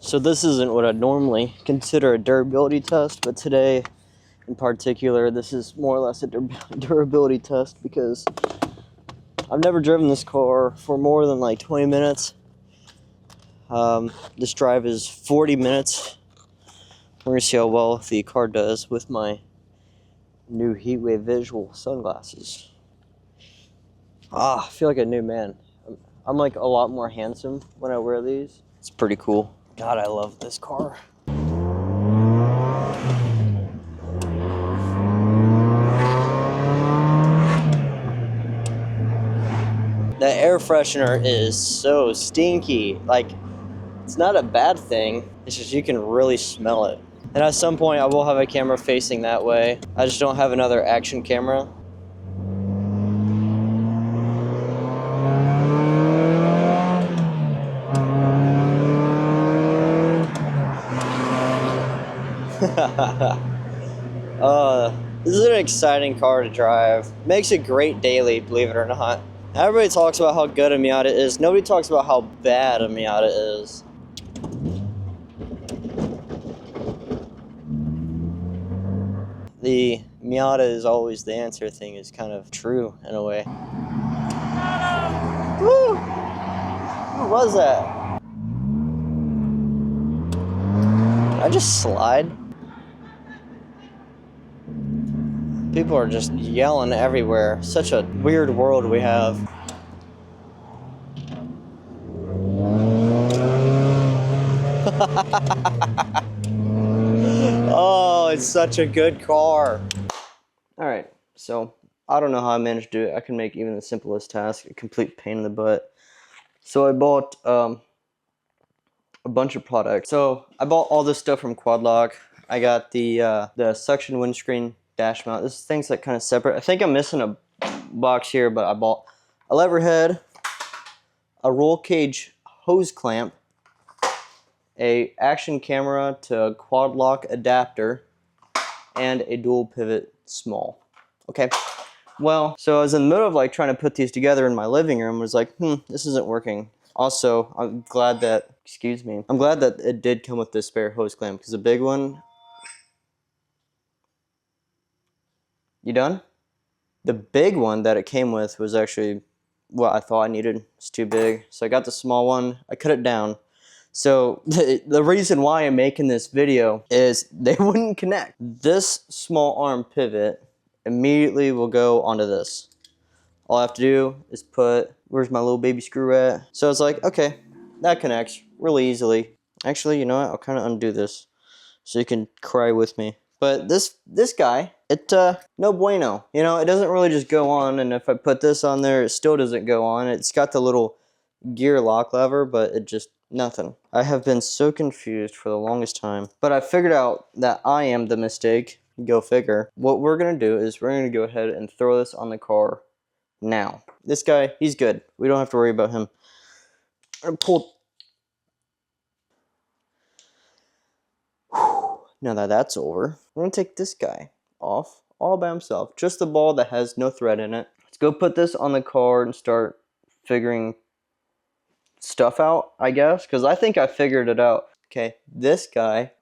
So this isn't what I'd normally consider a durability test, but today in particular, this is more or less a durability test because I've never driven this car for more than like 20 minutes. This drive is 40 minutes. We're gonna see how well the car does with my new Heatwave visual sunglasses. I feel like a new man. I'm like a lot more handsome when I wear these. It's pretty cool. God, I love this car. The air freshener is so stinky. Like, it's not a bad thing. It's just you can really smell it. And at some point I will have a camera facing that way. I just don't have another action camera. This is an exciting car to drive. Makes it great daily, believe it or not. Everybody talks about how good a Miata is. Nobody talks about how bad a Miata is. The Miata is always the answer thing is kind of true in a way. Woo! What was that? Did I just slide? People are just yelling everywhere. Such a weird world we have. Oh, it's such a good car. Alright, so I don't know how I managed to do it. I can make even the simplest task a complete pain in the butt. So I bought a bunch of products. So I bought all this stuff from Quad Lock. I got the suction windscreen dash mount. This thing's like kind of separate. I think I'm missing a box here, but I bought a lever head, a roll cage hose clamp, a action camera to Quad Lock adapter, and a dual pivot small. Okay, well, so I was in the middle of like trying to put these together in my living room. I was like, this isn't working. Also, I'm glad that, I'm glad that it did come with this spare hose clamp, because the big one, you done? The big one that it came with was actually what I thought I needed. It's too big. So I got the small one, I cut it down. So the reason why I'm making this video is they wouldn't connect. This small arm pivot immediately will go onto this. All I have to do is put, where's my little baby screw at? So it's like, okay, that connects really easily. Actually, you know what? I'll kind of undo this so you can cry with me. But this guy, it, no bueno. You know, it doesn't really just go on, and if I put this on there, it still doesn't go on. It's got the little gear lock lever, but it just, nothing. I have been so confused for the longest time. But I figured out that I am the mistake. Go figure. What we're going to do is we're going to go ahead and throw this on the car now. This guy, he's good. We don't have to worry about him. I'm going to pull. Now that that's over, we're going to take this guy off all by himself. Just the ball that has no thread in it. Let's go put this on the car and start figuring stuff out, I guess, because I think I figured it out. Okay, this guy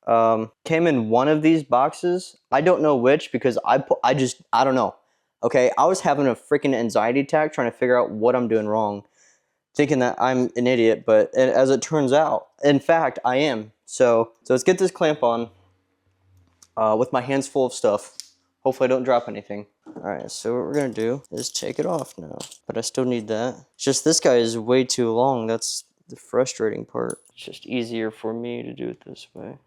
came in one of these boxes. I don't know which, because I don't know. Okay, I was having a freaking anxiety attack trying to figure out what I'm doing wrong, thinking that I'm an idiot, but as it turns out, in fact, I am. So let's get this clamp on with my hands full of stuff. Hopefully I don't drop anything. Alright, so what we're going to do is take it off now. But I still need that. It's just this guy is way too long. That's the frustrating part. It's just easier for me to do it this way.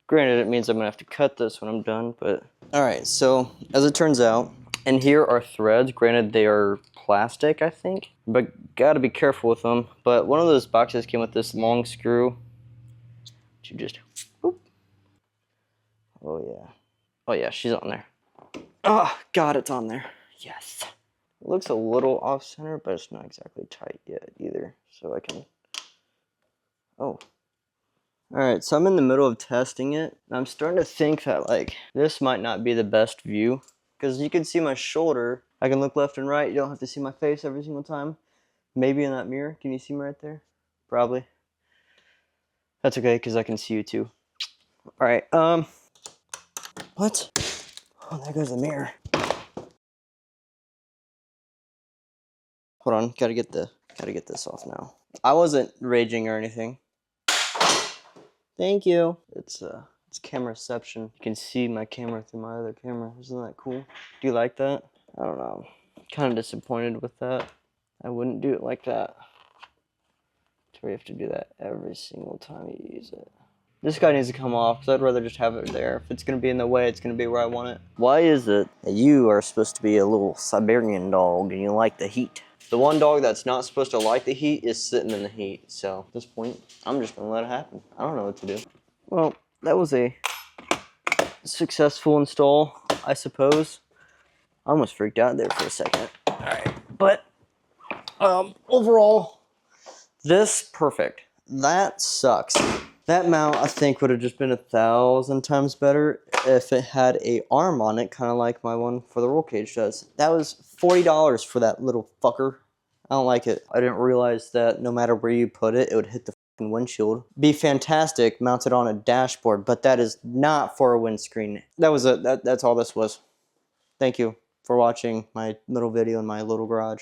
Granted, it means I'm going to have to cut this when I'm done, but... Alright, so as it turns out, and here are threads. Granted, they are plastic, I think. But gotta be careful with them. But one of those boxes came with this long screw. You just... Boop. Oh, yeah. Oh, yeah, she's on there. Oh, God, it's on there. Yes. It looks a little off-center, but it's not exactly tight yet either. So I can... Oh. Alright, so I'm in the middle of testing it. And I'm starting to think that, like, this might not be the best view. Because you can see my shoulder. I can look left and right. You don't have to see my face every single time. Maybe in that mirror. Can you see me right there? Probably. That's okay, because I can see you too. All right, what? Oh, there goes the mirror. Hold on, gotta get this off now. I wasn't raging or anything. Thank you. It's camera reception. You can see my camera through my other camera. Isn't that cool? Do you like that? I don't know. Kind of disappointed with that. I wouldn't do it like that. So we have to do that every single time you use it. This guy needs to come off because I'd rather just have it there. If it's going to be in the way, it's going to be where I want it. Why is it that you are supposed to be a little Siberian dog and you like the heat? The one dog that's not supposed to like the heat is sitting in the heat. So at this point, I'm just going to let it happen. I don't know what to do. Well, that was a successful install, I suppose. I almost freaked out there for a second. All right, but overall, this perfect. That sucks. That mount, I think, would have just been 1,000 times better if it had a arm on it, kind of like my one for the roll cage does. That was $40 for that little fucker. I don't like it. I didn't realize that no matter where you put it, it would hit the fucking windshield. Be fantastic mounted on a dashboard, but that is not for a windscreen. That's all this was. Thank you for watching my little video in my little garage.